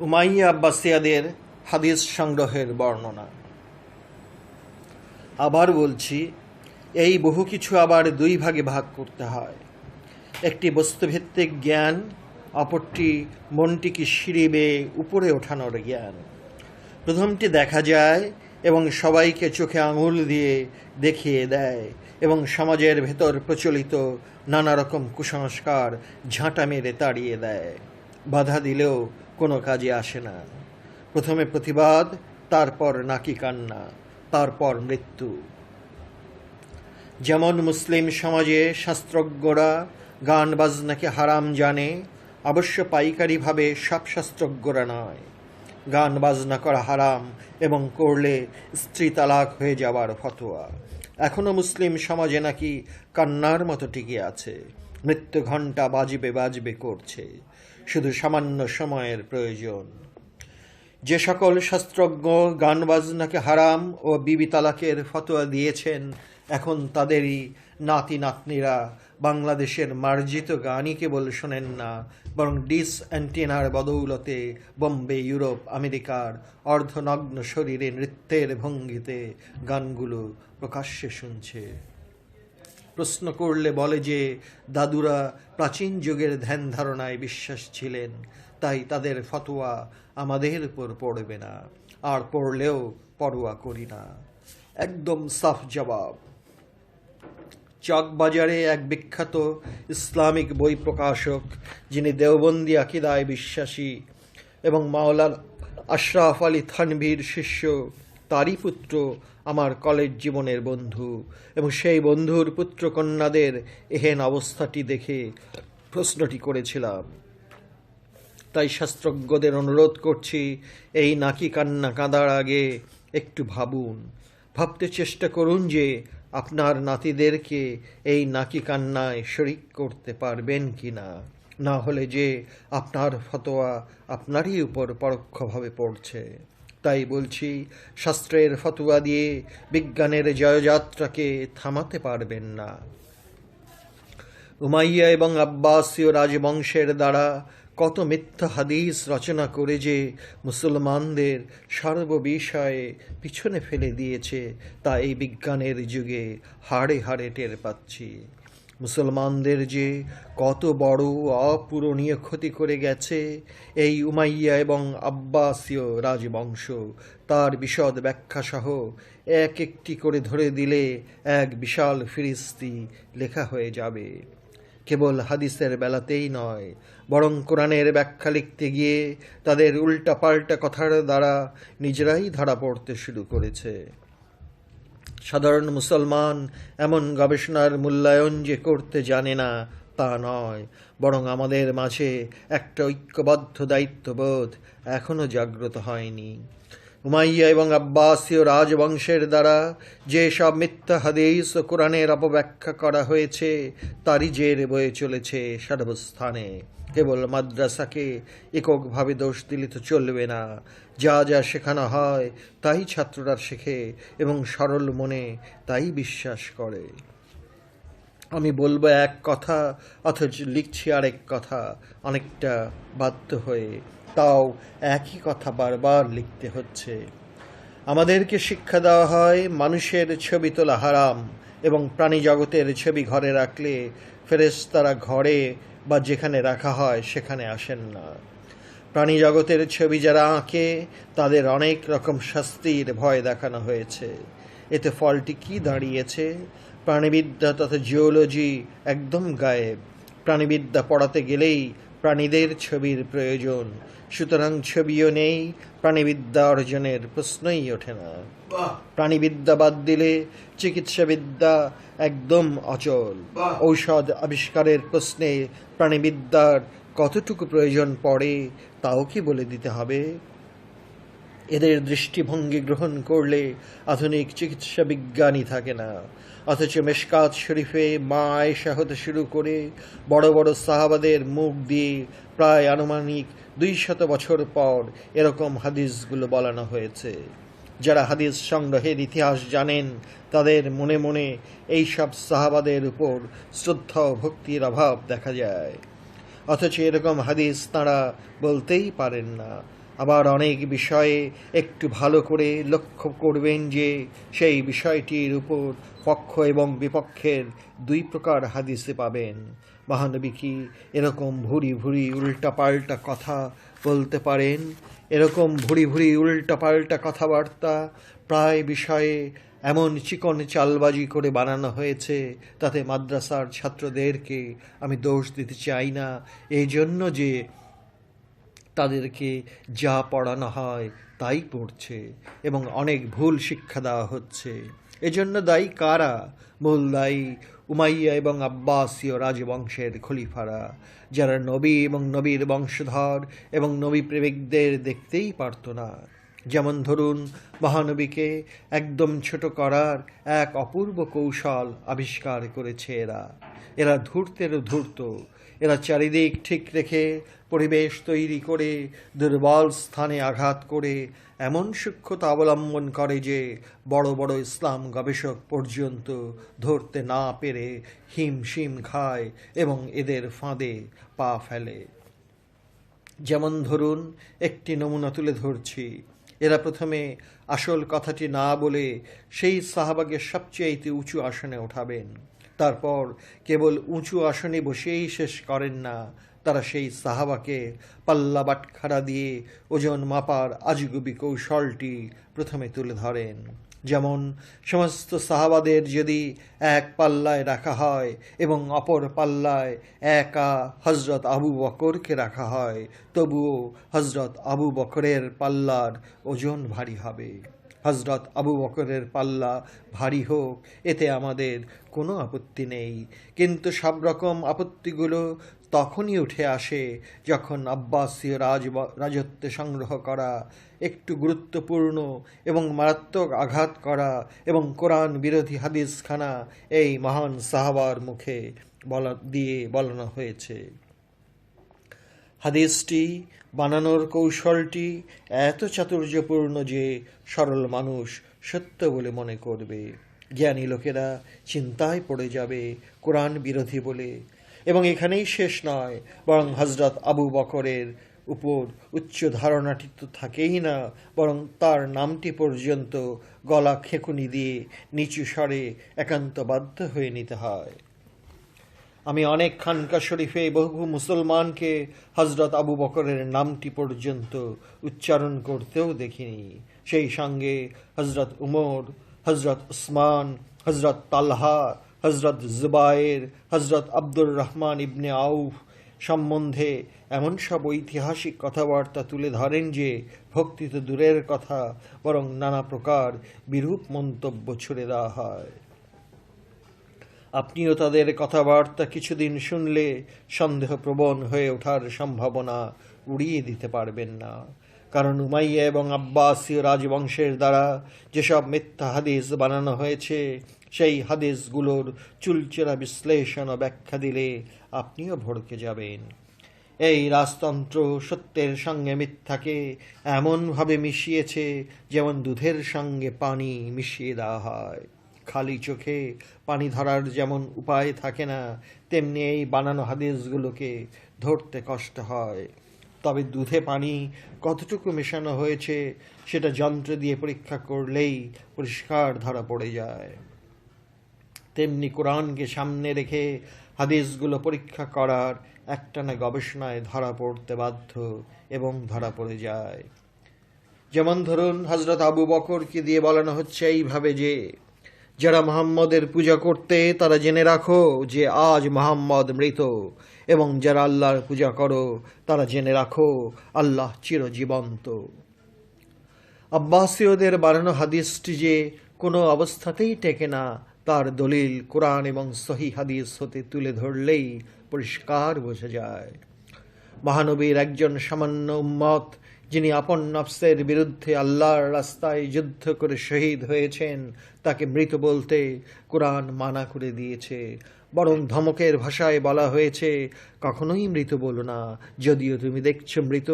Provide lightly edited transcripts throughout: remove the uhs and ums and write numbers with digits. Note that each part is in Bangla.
উমাইয়া আব্বাসিয়াদের হাদিস সংগ্রহের বর্ণনা। আবার বলছি, এই বহু কিছু আবার দুই ভাগে ভাগ করতে হয়। একটি বস্তুভিত্তিক জ্ঞান, অপরটি মনটিকে সিঁড়ি বেয়ে উপরে ওঠানোর জ্ঞান। প্রথমটি দেখা যায় এবং সবাইকে চোখে আঙুল দিয়ে দেখিয়ে দেয় এবং সমাজের ভেতর প্রচলিত নানা রকম কুসংস্কার ঝাঁটা মেরে তাড়িয়ে দেয়। বাধা দিলেও কোনো কাজে আসে না। প্রথমে প্রতিবাদ, তারপর নাকি কান্না, তারপর মৃত্যু। যেমন মুসলিম সমাজে শাস্ত্রজ্ঞরা গান বাজনাকে হারাম জানে, অবশ্য পাইকারিভাবে সব শাস্ত্রজ্ঞরা নয়। গান বাজনা করা হারাম এবং করলে স্ত্রী তালাক হয়ে যাবার ফতোয়া এখনো মুসলিম সমাজে নাকি কান্নার মতো টিকে আছে। মৃত্যু ঘণ্টা বাজবে বাজবে করছে, শুধু সামান্য সময়ের প্রয়োজন। যে সকল শাস্ত্রজ্ঞ গান বাজনাকে হারাম ও বিবি তালাকের ফতোয়া দিয়েছেন, এখন তাদেরই নাতি নাতনিরা বাংলাদেশের মার্জিত গানই কেবল শোনেন না, বরং ডিস অ্যান্টেনার বদৌলতে বোম্বে, ইউরোপ, আমেরিকার অর্ধনগ্ন শরীরে নৃত্যের ভঙ্গিতে গানগুলো প্রকাশ্যে শুনছে। প্রশ্ন করলে বলে যে দাদুরা প্রাচীন যুগের ধ্যান ধারণায় বিশ্বাস ছিলেন, তাই তাদের ফতোয়া আমাদের উপর পড়বে না, আর পড়লেও পরোয়া করি না। একদম সাফ জবাব। চকবাজারে এক বিখ্যাত ইসলামিক বই প্রকাশক, যিনি দেওবন্দি আকিদায় বিশ্বাসী এবং মাওলানা আশরাফ আলী থানভীর শিষ্য, তারই পুত্র আমার কলেজ জীবনের বন্ধু, এবং সেই বন্ধুর পুত্রকন্যাদের এহেন অবস্থাটি দেখে প্রশ্নটি করেছিলাম। তাই শাস্ত্রজ্ঞদের অনুরোধ করছি, এই নাকি কান্না কাঁদার আগে একটু ভাবুন, ভাবতে চেষ্টা করুন যে আপনার নাতিদেরকে এই নাকি কান্নায় শরিক করতে পারবেন কি না। না হলে যে আপনার ফতোয়া আপনারই উপর পরোক্ষভাবে পড়ছে। তাই বলছি, শাস্ত্রের ফতোয়া দিয়ে বিজ্ঞানের জয়যাত্রাকে থামাতে পারবেন না। উমাইয়া এবং আব্বাসীয় রাজবংশের দ্বারা কত মিথ্যা হাদিস রচনা করে যে মুসলমানদের সর্ববিষয়ে পিছনে ফেলে দিয়েছে, তা এই বিজ্ঞানের যুগে হাড়ে হাড়ে টের পাচ্ছি। মুসলমানদের যে কত বড় অপূরণীয় ক্ষতি করে গেছে এই উমাইয়া এবং আব্বাসীয় রাজবংশ, তার বিশদ ব্যাখ্যাসহ এক একটি করে ধরে দিলে এক বিশাল ফিরিস্তি লেখা হয়ে যাবে। কেবল হাদিসের বেলাতেই নয়, বরং কোরআনের ব্যাখ্যা লিখতে গিয়ে তাদের উল্টাপাল্টা কথার দ্বারা নিজেরাই ধরা পড়তে শুরু করেছে। সাধারণ মুসলমান এমন গবেষণার মূল্যায়ন যে করতে জানে না তা নয়, বরং আমাদের মাঝে একটা ঐক্যবদ্ধ দায়িত্ববোধ এখনো জাগ্রত হয়নি। উমাইয়া এবং আব্বাসীয় রাজবংশের দ্বারা যে সব মিথ্যা হাদিস ও কোরআনের অপব্যাখ্যা করা হয়েছে, তারই জের বয়ে চলেছে সর্বস্থানে। কেবল মাদ্রাসাকে এককভাবে দোষ দিলে তো চলবে না। যা যা শেখানো হয় তাই ছাত্ররা শেখে এবং সরল মনে তাই বিশ্বাস করে। আমি বলবো এক কথা, অথচ লিখছি আরেক কথা, অনেকটা বাধ্য হয়ে। তাও একই কথা বারবার লিখতে হচ্ছে। আমাদেরকে শিক্ষা দেওয়া হয় মানুষের ছবি তোলা হারাম, এবং প্রাণী জগতের ছবি ঘরে রাখলে ফেরেশতারা ঘরে বা যেখানে রাখা হয় সেখানে আসেন না। প্রাণী জগতের ছবি যারা আঁকে তাদের অনেক রকম শাস্তির ভয় দেখানো হয়েছে। এতে ফলটি কি দাঁড়িয়েছে? প্রাণীবিদ্যা তথা জিওলজি একদম গায়েব। প্রাণীবিদ্যা পড়াতে গেলেই প্রাণীদের ছবির প্রয়োজন, সুতরাং ছবিও নেই, প্রাণীবিদ্যা অর্জনের প্রশ্নই ওঠে না। প্রাণীবিদ্যা বাদ দিলে চিকিৎসাবিদ্যা একদম অচল। ঔষধ আবিষ্কারের প্রশ্নে প্রাণীবিদ্যার কতটুকু প্রয়োজন পড়ে তাও কি বলে দিতে হবে? এদের দৃষ্টিভঙ্গি গ্রহণ করলে আধুনিক চিকিৎসা বিজ্ঞানই থাকে না। অথচ মেশকাত শরীফে মা আয়েশা হতে শুরু করে বড় বড় সাহাবাদের মুখ দিয়ে প্রায় আনুমানিক 200 বছর পর এরকম হাদিসগুলো বলানো হয়েছে। যারা হাদিস সংগ্রহের ইতিহাস জানেন তাদের মনে মনে এই সব সাহাবাদের উপর শ্রদ্ধা ও ভক্তির অভাব দেখা যায়। অথচ এরকম হাদিস তাঁরা বলতেই পারেন না। আবার অনেক বিষয়ে একটু ভালো করে লক্ষ্য করবেন যে সেই বিষয়টির উপর পক্ষ এবং বিপক্ষের দুই প্রকার হাদিসে পাবেন। মহানবী কি এরকম ভুরি ভুরি উল্টাপাল্টা কথা বলতে পারেন? এরকম ভুরি ভুরি উল্টাপাল্টা কথাবার্তা প্রায় বিষয়ে এমন চিকন চালবাজি করে বানানো হয়েছে, তাতে মাদ্রাসার ছাত্রদেরকে আমি দোষ দিতে চাই না, এই জন্য যে তাদেরকে যা পড়ানো হয় তাই পড়ছে এবং অনেক ভুল শিক্ষা দেওয়া হচ্ছে। এজন্য দায়ী কারা? মূল দায়ী উমাইয়া এবং আব্বাসীয় রাজবংশের খলিফারা, যারা নবী এবং নবীর বংশধর এবং নবী প্রেমিকদের দেখতেই পারত না। যেমন ধরুন, মহানবীকে একদম ছোট করার এক অপূর্ব কৌশল আবিষ্কার করেছে এরা ধূর্তেরও ধূর্ত। এরা চারিদিক ঠিক রেখে পরিবেশ তৈরি করে দুর্বল স্থানে আঘাত করে এমন সূক্ষ্মতা অবলম্বন করে যে বড় বড় ইসলাম গবেষক পর্যন্ত ধরতে না পেরে হিমশিম খায় এবং এদের ফাঁদে পা ফেলে। যেমন ধরুন, একটি নমুনা তুলে ধরছি। এরা প্রথমে আসল কথাটি না বলে সেই সাহাবাকে সবচেয়ে উঁচু আসনে ওঠাবেন। তারপর কেবল উঁচু আসনে বসেই শেষ করেন না, তারা সেই সাহাবাকে পাল্লা বাটখারা দিয়ে ওজন মাপার আজগুবি কৌশলটি প্রথমে তুলে ধরেন। যেমন, সমস্ত সাহাবাদের যদি এক পাল্লায় রাখা হয় এবং অপর পাল্লায় একা হজরত আবু বকরকে রাখা হয়, তবুও হজরত আবু বকরের পাল্লার ওজন ভারী হবে। হজরত আবু বকরের পাল্লা ভারী হোক, এতে আমাদের কোনো আপত্তি নেই, কিন্তু সব রকম আপত্তিগুলো তখনই উঠে আসে যখন আব্বাসীয় রাজত্বে সংগ্রহ করা একটু গুরুত্বপূর্ণ এবং মারাত্মক আঘাত করা এবং কোরআন বিরোধী হাদিসখানা এই মহান সাহাবার মুখে বলানো হয়েছে। হাদিসটি বানানোর কৌশলটি এত চাতুর্যপূর্ণ যে সরল মানুষ সত্য বলে মনে করবে, জ্ঞানী লোকেরা চিন্তায় পড়ে যাবে কোরআন বিরোধী বলে। এবং এখানেই শেষ নয়, বরং হজরত আবু বকরের উপর উচ্চ ধারণাটি তো থাকেই না, বরং তার নামটি পর্যন্ত গলা খেঁকুনি দিয়ে নিচু স্বরে একান্ত বাধ্য হয়ে নিতে হয়। আমি অনেক খানকা শরীফে বহু মুসলমানকে হজরত আবু বকরের নামটি পর্যন্ত উচ্চারণ করতেও দেখিনি। সেই সঙ্গে হজরত উমর, হজরত উসমান, হজরত তালহা, হজরত জুবায়ের, হজরত আব্দুর রহমান ইবনে আউফ সম্বন্ধে এমন সব ঐতিহাসিক কথাবার্তা তুলে ধরেন যে ভক্তি তো দূরের কথা, বরং নানা প্রকার বিরূপ মন্তব্য ছুড়ে দেওয়া হয়। আপনিও তাদের কথাবার্তা কিছুদিন শুনলে সন্দেহপ্রবণ হয়ে ওঠার সম্ভাবনা উড়িয়ে দিতে পারবেন না। কারণ উমাইয়া এবং আব্বাসীয় রাজবংশের দ্বারা যেসব মিথ্যা হাদিস বানানো হয়েছে, সেই হাদিসগুলোর চুলচেরা বিশ্লেষণ ও ব্যাখ্যা দিলে আপনিও ভড়কে যাবেন। এই রাজতন্ত্র সত্যের সঙ্গে মিথ্যাকে এমনভাবে মিশিয়েছে যেমন দুধের সঙ্গে পানি মিশিয়ে দেওয়া হয়। খালি চোখে পানি ধরার যেমন উপায় থাকে না, তেমনি এই বানানো হাদিসগুলোকে ধরতে কষ্ট হয়। তবে দুধে পানি কতটুকু মেশানো হয়েছে সেটা যন্ত্র দিয়ে পরীক্ষা করলেই পরিষ্কার ধরা পড়ে যায়। তেমনি কোরআনকে সামনে রেখে হাদিসগুলো পরীক্ষা করার একটানা গবেষণায় ধরা পড়তে বাধ্য এবং ধরা পড়ে যায়। যেমন ধরুন, হজরত আবু বকরকে দিয়ে বলানো হচ্ছে এইভাবে যে, যারা মুহাম্মদের পূজা করতে তারা জেনে রাখো যে আজ মুহাম্মদ মৃত, এবং যারা আল্লাহর পূজা করো তারা জেনে রাখো আল্লাহ চিরজীবন্ত। আব্বাসীয়দের বানানো হাদিসটি যে কোনো অবস্থাতেই টেকে না, তার দলিল কোরআন এবং সহিহ হাদিস হতে তুলে ধরলেই পরিষ্কার বোঝা যায়। মহানবীর একজন সামান্য উম্মত, যিনি আপন নফসের বিরুদ্ধে আল্লাহর রাস্তায় যুদ্ধ করে শহীদ হয়েছেন, তাকে মৃত বলতে কোরআন মানা করে দিয়েছে। বরং ধমকের ভাষায় বলা হয়েছে, কখনোই মৃত বলো না, যদিও তুমি দেখছো মৃত,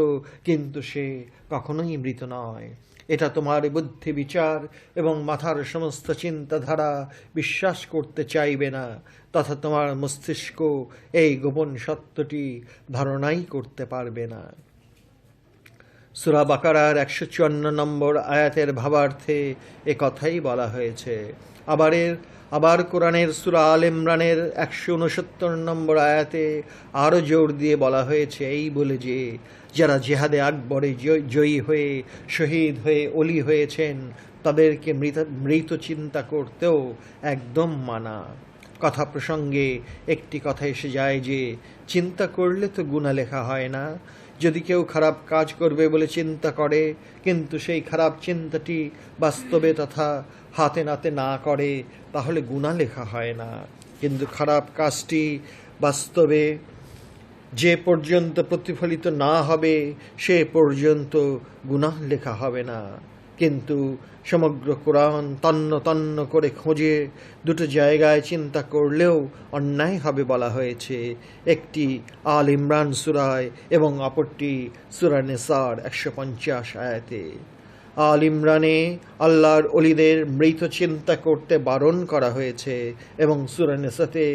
কিন্তু সে কখনোই মৃত নয়। এটা তোমার বুদ্ধি বিচার এবং মাথার সমস্ত চিন্তাধারা বিশ্বাস করতে চাইবে না, তথা তোমার মস্তিষ্ক এই গোপন সত্যটি ধারণাই করতে পারবে না। সূরা বাকারার 154 নম্বর আয়াতের ভাবার্থে এ কথাই বলা হয়েছে। আবার কোরআনের সূরা আল ইমরানের 169 নম্বর আয়াতে আরও জোর দিয়ে বলা হয়েছে এই বলে যে যারা জিহাদে আকবরে জয়ী হয়ে শহীদ হয়ে অলি হয়েছেন তাদেরকে মৃত চিন্তা করতেও একদম মানা। কথা প্রসঙ্গে একটি কথা এসে যায় যে চিন্তা করলে তো গুনাহ লেখা হয় না। যদি কেউ খারাপ কাজ করবে বলে চিন্তা করে কিন্তু সেই খারাপ চিন্তাটি বাস্তবে তথা হাতে নাতে না করে তাহলে গুনাহ লেখা হয় না। কিন্তু খারাপ কাজটি বাস্তবে যে পর্যন্ত প্রতিফলিত না হবে সে পর্যন্ত গুনাহ লেখা হবে না। কিন্তু সমগ্র কোরআন তন্ন তন্ন করে খোঁজে দুটো জায়গায় চিন্তা করলেও অন্যায় হবে বলা হয়েছে, একটি আল ইমরান সূরায় এবং অপরটি সূরা নিসার 150 আয়াতে। আল ইমরানে আল্লাহর অলিদের মৃত চিন্তা করতে বারণ করা হয়েছে এবং সূরা নিসাতে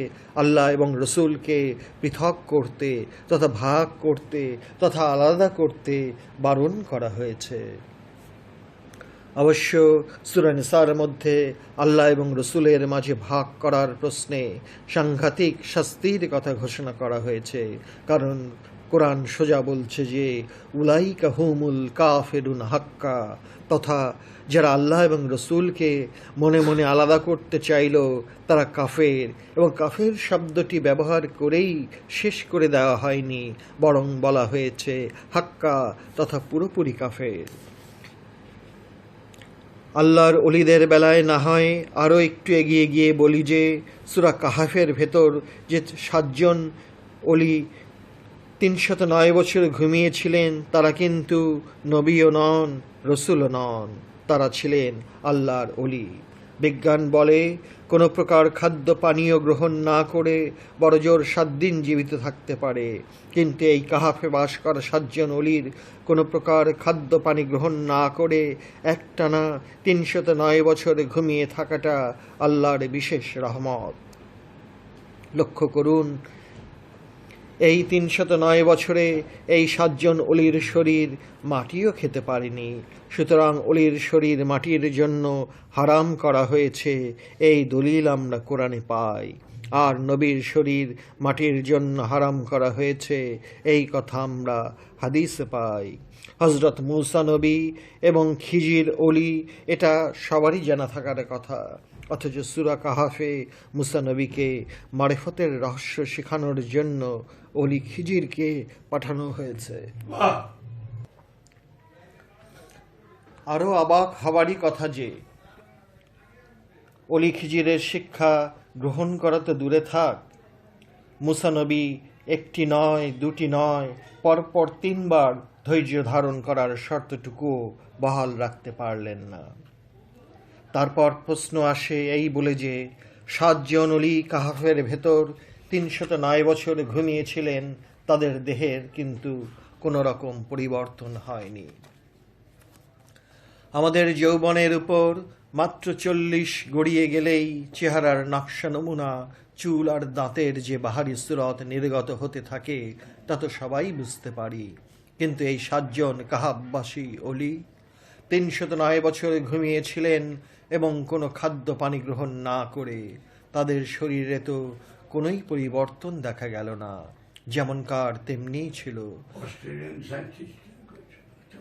আল্লাহ এবং রসুলকে পৃথক করতে তথা ভাগ করতে তথা আলাদা করতে বারণ করা হয়েছে। অবশ্য সূরা নিসার মধ্যে আল্লাহ এবং রসুলের মাঝে ভাগ করার প্রশ্নে সাংঘাতিক শাস্তির কথা ঘোষণা করা হয়েছে, কারণ কোরআন সোজা বলছে যে উলাইকা হুমুল কাফিরুন হাক্কা, তথা যারা আল্লাহ এবং রসুলকে মনে মনে আলাদা করতে চাইল তারা কাফের, এবং কাফের শব্দটি ব্যবহার করেই শেষ করে দেওয়া হয়নি, বরং বলা হয়েছে হাক্কা তথা পুরোপুরি কাফের। আল্লাহর অলিদের বেলায় না হয় আরও একটু এগিয়ে গিয়ে বলি যে সূরা কাহাফের ভেতর যে 7 জন অলি 309 বছর ঘুমিয়েছিলেন তারা কিন্তু নবীও নন, রসুলও নন, তারা ছিলেন আল্লাহর অলি। বিজ্ঞান বলে কোনো প্রকার খাদ্য পানীয় গ্রহণ না করে বড়জোর 7 দিন জীবিত থাকতে পারে, কিন্তু এই কাহাফে বাস করা 7 জন অলির কোনো প্রকার খাদ্য পানি গ্রহণ না করে একটানা 309 বছর ঘুমিয়ে থাকাটা আল্লাহর বিশেষ রহমত। লক্ষ্য করুন, এই 309 বছরে এই 7 জন অলির শরীর মাটিও খেতে পারেনি। সুতরাং অলির শরীর মাটির জন্য হারাম করা হয়েছে এই দলিল আমরা কোরআনে পাই, আর নবীর শরীর মাটির জন্য হারাম করা হয়েছে এই কথা আমরা হাদিসে পাই। হযরত মূসা নবী এবং খিজির অলি এটা সবারই জানা থাকার কথা, অথচ সূরা কাহাফে মূসা নবীকে মারিফতের রহস্য শেখানোর জন্য অলি খিজিরকে পাঠানো হয়েছে। আরও অবাক হবারই কথা যে অলি খিজিরের শিক্ষা গ্রহণ করা তো দূরে থাক, মূসা নবী একটি নয় দুটি নয় পরপর 3 বার ধৈর্য ধারণ করার শর্তটুকুও বহাল রাখতে পারলেন না। তারপর প্রশ্ন আসে এই বলে যে 7 জন অলি কাহাফের ভেতর 309 বছর ঘুমিয়েছিলেন, তাদের দেহের কিন্তু কোনো রকম পরিবর্তন হয়নি। আমাদের যৌবনের উপর মাত্র 40 গড়িয়ে গেলেই চেহারার নকশা নমুনা, চুল আর দাঁতের যে বাহারি সুরত নির্গত হতে থাকে তা তো সবাই বুঝতে পারি, কিন্তু এই 7 জন কাহাববাসী অলি 309 বছর ঘুমিয়েছিলেন এবং কোনো খাদ্য পানি গ্রহণ না করে তাদের শরীরে তো কোনোই পরিবর্তন দেখা গেল না, যেমনকার তেমনিই ছিল।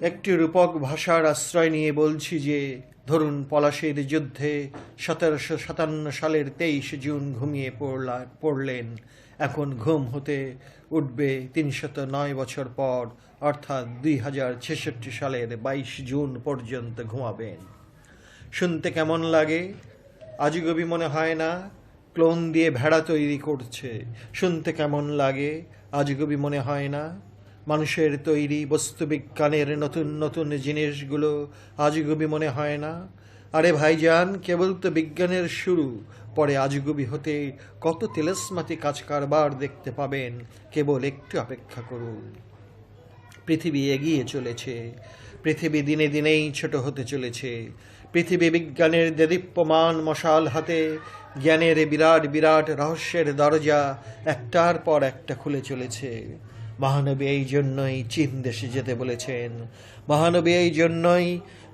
একটি রূপক ভাষার আশ্রয় নিয়ে বলছি যে ধরুন পলাশীর যুদ্ধে 1757 সালের 23 জুন ঘুমিয়ে পড়লেন, এখন ঘুম হতে উঠবে 309 বছর পর, অর্থাৎ 2066 সালের 22 জুন পর্যন্ত ঘুমাবেন। শুনতে কেমন লাগে? আজগুবি মনে হয় না? ক্লোন দিয়ে ভেড়া তৈরি করছে, শুনতে কেমন লাগে? আজগুবি মনে হয় না? মানুষের তৈরি বস্তুবিজ্ঞানের নতুন নতুন জিনিসগুলো আজগুবি মনে হয় না? আরে ভাইজান, কেবল তো বিজ্ঞানের শুরু, পরে আজগুবি হতে কত তেলসমাতি কাজ কারবার দেখতে পাবেন, কেবল একটু অপেক্ষা করুন। পৃথিবী এগিয়ে চলেছে, পৃথিবী দিনে দিনেই ছোট হতে চলেছে, পৃথিবী বিজ্ঞানের দেদীপ্যমান মশাল হাতে জ্ঞানের বিরাট বিরাট রহস্যের দরজা একটার পর একটা খুলে চলেছে। মহানবী এই জন্যই চীন দেশে যেতে বলেছেন। মহানবী এই জন্যই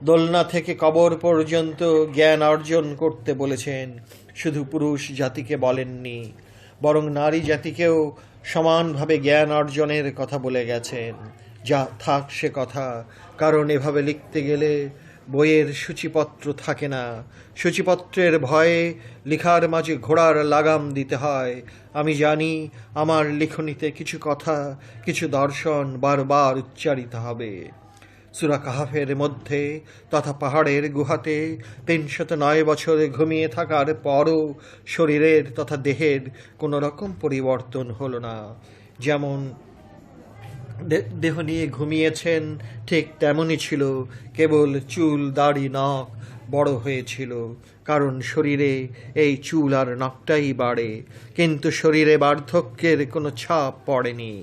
দোলনা থেকে কবর পর্যন্ত জ্ঞান অর্জন করতে বলেছেন। শুধু পুরুষ জাতিকে বলেননি, বরং নারী জাতিকেও সমানভাবে জ্ঞান অর্জনের কথা বলে গেছেন। যা থাক সে কথা, কারণ এভাবে লিখতে গেলে বইয়ের সূচিপত্র থাকে না। সূচিপত্রের ভয়ে লেখার মাঝে ঘোড়ার লাগাম দিতে হয়। আমি জানি আমার লিখনিতে কিছু কথা, কিছু দর্শন বারবার উচ্চারিত হবে। সূরা কাহাফের মধ্যে তথা পাহাড়ের গুহাতে ৩০৯ বছর ঘুমিয়ে থাকার পরও শরীরের তথা দেহের কোনো রকম পরিবর্তন হলো না। যেমন দেহ নিয়ে ঘুমিয়েছেন ঠিক তেমনই ছিল, কেবল চুল দাড়ি নখ বড় হয়েছিল, কারণ শরীরে এই চুল আর নখটাই বাড়ে, কিন্তু শরীরে বার্ধক্যের কোনো ছাপ পড়েনি,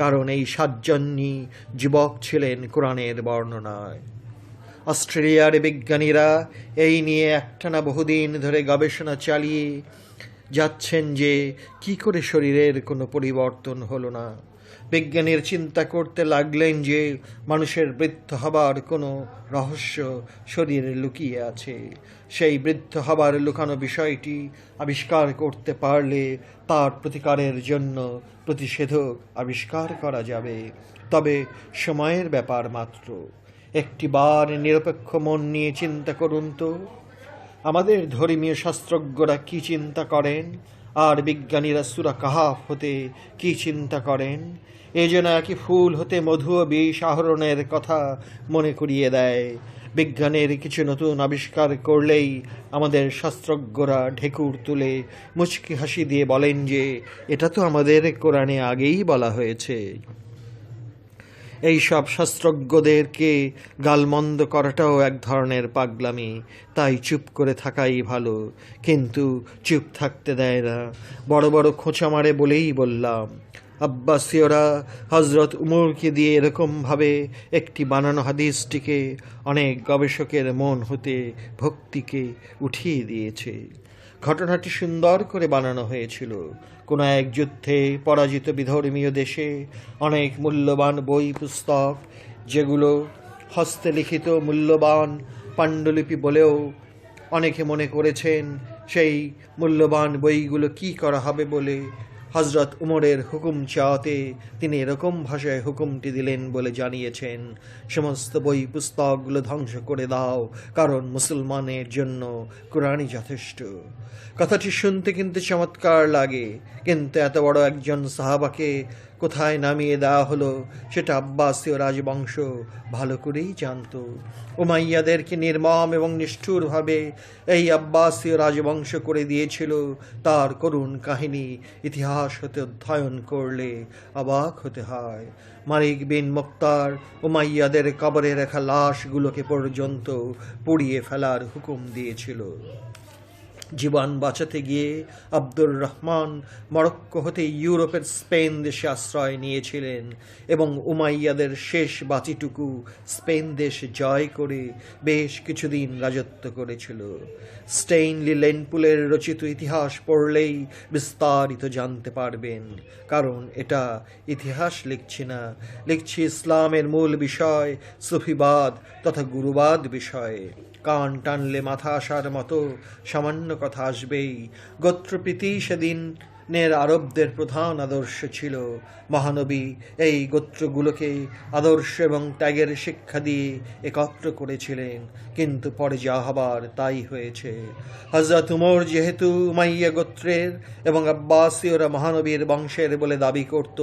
কারণ এই সাতজনই যুবক ছিলেন কোরআনের বর্ণনায়। অস্ট্রেলিয়ার বিজ্ঞানীরা এই নিয়ে একটানা বহুদিন ধরে গবেষণা চালিয়ে যাচ্ছেন যে কি করে শরীরের কোনো পরিবর্তন হলো না। বিজ্ঞানীর চিন্তা করতে লাগলেন যে মানুষের বৃদ্ধ হবার কোনো রহস্য শরীরে লুকিয়ে আছে। সেই বৃদ্ধ হবার লুকানো বিষয়টি আবিষ্কার করতে পারলে তার প্রতিকারের জন্য প্রতিষেধক আবিষ্কার করা যাবে। তবে সময়ের ব্যাপার মাত্র। একটি বার নিরপেক্ষ মন নিয়ে চিন্তা করুন তো, আমাদের ধর্মীয় শাস্ত্রজ্ঞরা কি চিন্তা করেন আর বিজ্ঞানীরা সূরা কাহাফ হতে কি চিন্তা করেন। এই যেন একই ফুল হতে মধু ও বিষ আহরণের কথা মনে করিয়ে দেয়। বিজ্ঞানের কিছু নতুন আবিষ্কার করলেই আমাদের শাস্ত্রজ্ঞরা ঢেকুর তুলে মুচকি হাসি দিয়ে বলেন যে এটা তো আমাদের কোরআনে আগেই বলা হয়েছে। এই সব শাস্ত্রজ্ঞদেরকে গালমন্দ করাটাও এক ধরনের পাগলামি, তাই চুপ করে থাকাই ভালো। কিন্তু চুপ থাকতে দেয় না, বড় বড় খোঁচা মারে বলেই বললাম। আব্বাসীয়রা হজরত উমরকে দিয়ে এরকমভাবে একটি বানানো হাদিসটিকে অনেক গবেষকের মন হতে ভক্তিকে উঠিয়ে দিয়েছে। ঘটনাটি সুন্দর করে বানানো হয়েছিল। কোনো এক যুদ্ধে পরাজিত বিধর্মীয় দেশে অনেক মূল্যবান বই পুস্তক, যেগুলো হস্তে লিখিত মূল্যবান পাণ্ডুলিপি বলেও অনেকে মনে করেছেন, সেই মূল্যবান বইগুলো কি করা হবে বলে হজরত উমরের হুকুম চাওয়াতে তিনি এরকম ভাষায় হুকুমটি দিলেন বলে জানিয়েছেন, সমস্ত বই পুস্তকগুলো ধ্বংস করে দাও, কারণ মুসলমানের জন্য কোরআনই যথেষ্ট। কথাটি শুনতে কিন্তু চমৎকার লাগে, কিন্তু এত বড় একজন সাহাবাকে কোথায় নামিয়ে দেওয়া হলো সেটা আব্বাসীয় রাজবংশ ভালো করেই জানত। উমাইয়াদেরকে নির্মম এবং নিষ্ঠুরভাবে এই আব্বাসীয় রাজবংশ করে দিয়েছিল তার করুণ কাহিনী ইতিহাস হতে অধ্যয়ন করলে অবাক হতে হয়। মালিক বিন মুক্তার উমাইয়াদের কবরে রাখা লাশগুলোকে পর্যন্ত পুড়িয়ে ফেলার হুকুম দিয়েছিল। জীবন বাঁচাতে গিয়ে আব্দুর রহমান মরক্কো হতে ইউরোপের স্পেন দেশে আশ্রয় নিয়েছিলেন এবং উমাইয়াদের শেষ বাঁচিটুকু স্পেন দেশ জয় করে বেশ কিছুদিন রাজত্ব করেছিল। স্টেইনলি লেনপুলের রচিত ইতিহাস পড়লেই বিস্তারিত জানতে পারবেন, কারণ এটা ইতিহাস লিখছি না, লিখছি ইসলামের মূল বিষয় সুফিবাদ তথা গুরুবাদ বিষয়ে। কান টানলে মাথা আসার মতো সামান্য কথা আসবেই। গোত্রপ্রীতি সেদিনের আরবদের প্রধান আদর্শ ছিল। মহানবী এই গোত্রগুলোকে আদর্শ এবং ত্যাগের শিক্ষা দিয়ে একত্র করেছিলেন, কিন্তু পরে যা হবার তাই হয়েছে। হযরত উমর যেহেতু উমাইয়া গোত্রের এবং আব্বাসীয়রা মহানবীর বংশের বলে দাবি করত,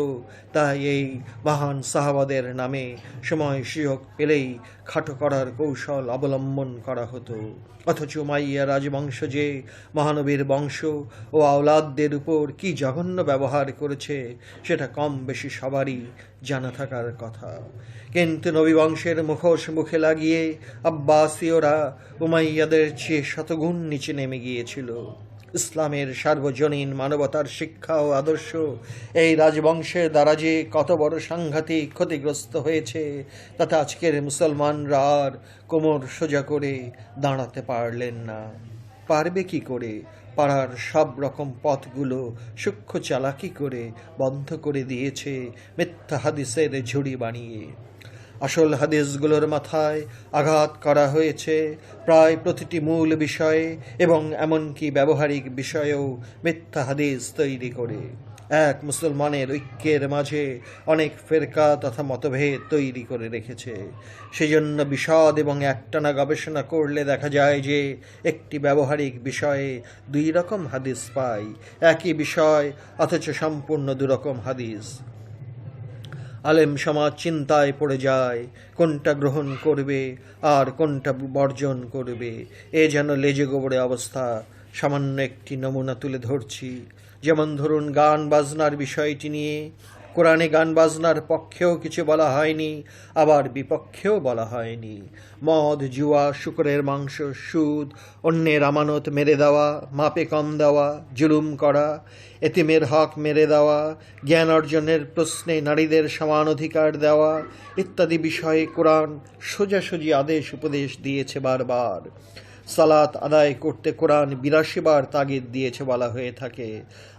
তাই এই মহান সাহাবাদের নামে সময় সুযোগ পেলেই খাটো করার কৌশল অবলম্বন করা হতো। অথচ উমাইয়া রাজবংশ যে মহানবীর বংশ ও আওলাদদের উপর কি জঘন্য ব্যবহার করেছে সেটা কম বেশি সবারই জানা থাকার কথা। কিন্তু নবী বংশের মুখোশ মুখে লাগিয়ে আব্বাসীয়রা উমাইয়াদের চেয়ে শতগুণ নিচে নেমে গিয়েছিল। ইসলামের সার্বজনীন মানবতার শিক্ষা ও আদর্শ এই রাজবংশের দ্বারা যে কত বড় সাংঘাতিক ক্ষতিগ্রস্ত হয়েছে তাতে আজকের মুসলমানরা আর কোমর সোজা করে দাঁড়াতে পারলেন না। পারবে কি করে? পাড়ার সব রকম পথগুলো সূক্ষ্ম চালাকি করে বন্ধ করে দিয়েছে মিথ্যা হাদিসের ঝুড়ি বানিয়ে। আসল হাদিসগুলোর মাথায় আঘাত করা হয়েছে প্রায় প্রতিটি মূল বিষয়ে এবং এমনকি ব্যবহারিক বিষয়েও মিথ্যা হাদিস তৈরি করে এক মুসলমানের ঐক্যের মাঝে অনেক ফেরকা তথা মতভেদ তৈরি করে রেখেছে। সেজন্য বিশদ এবং একটানা গবেষণা করলে দেখা যায় যে একটি ব্যবহারিক বিষয়ে দুই রকম হাদিস পাই, একই বিষয় অথচ সম্পূর্ণ দুরকম হাদিস। আলেম সমাজ চিন্তায় পড়ে যায় কোনটা গ্রহণ করবে আর কোনটা বর্জন করবে। এ যেন লেজে গোবরে অবস্থা। সামান্য একটি নমুনা তুলে ধরছি। যেমন ধরুন, গান বাজনার বিষয়টি নিয়ে কোরআনে গান বাজনার পক্ষেও কিছু বলা হয়নি, আবার বিপক্ষেও বলা হয়নি। মদ, জুয়া, শূকরের মাংস, সুদ, অন্যের আমানত মেরে দেওয়া, মাপে কম দেওয়া, জুলুম করা, এতিমের হক মেরে দেওয়া, জ্ঞান অর্জনের প্রশ্নে নারীদের সমান অধিকার দেওয়া ইত্যাদি বিষয়ে কোরআন সোজাসুজি আদেশ উপদেশ দিয়েছে বারবার। সালাত আদায় করতে কোরআন ৮২ বার তাগিদ দিয়েছে বলা হয়ে থাকে।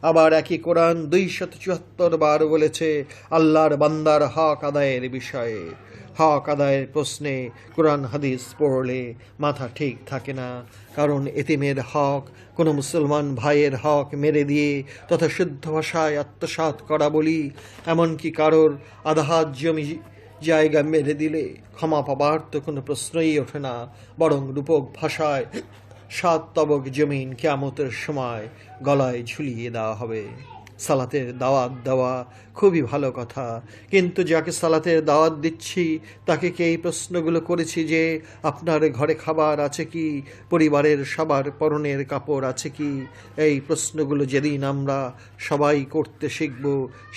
আবার একই কোরআন ২৭৪ বার বলেছে আল্লাহর বান্দার হক আদায়ের বিষয়ে। হক আদায়ের প্রশ্নে কোরআন হাদিস পড়লে মাথা ঠিক থাকে না, কারণ এতিমের হক কোনো মুসলমান ভাইয়ের হক মেরে দিয়ে তথা শুদ্ধ ভাষায় আত্মসাৎ করা বলি, এমনকি কারোর আধাত জমি জায়গা মেরে দিলে ক্ষমা পাবার তো কোনো প্রশ্নই ওঠে না, বরং রূপক ভাষায় ৭ তবক জমিন কিয়ামতের সময় গলায় ঝুলিয়ে দেওয়া হবে। সালাতের দাওয়াত দেওয়া খুবই ভালো কথা, কিন্তু যাকে সালাতের দাওয়াত দিচ্ছি তাকে কি এই প্রশ্নগুলো করেছি যে আপনার ঘরে খাবার আছে কি, পরিবারের সবার পরনের কাপড় আছে কি? এই প্রশ্নগুলো যেদিন আমরা সবাই করতে শিখব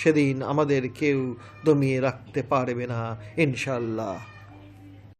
সেদিন আমাদের কেউ দমিয়ে রাখতে পারবে না ইনশাআল্লাহ।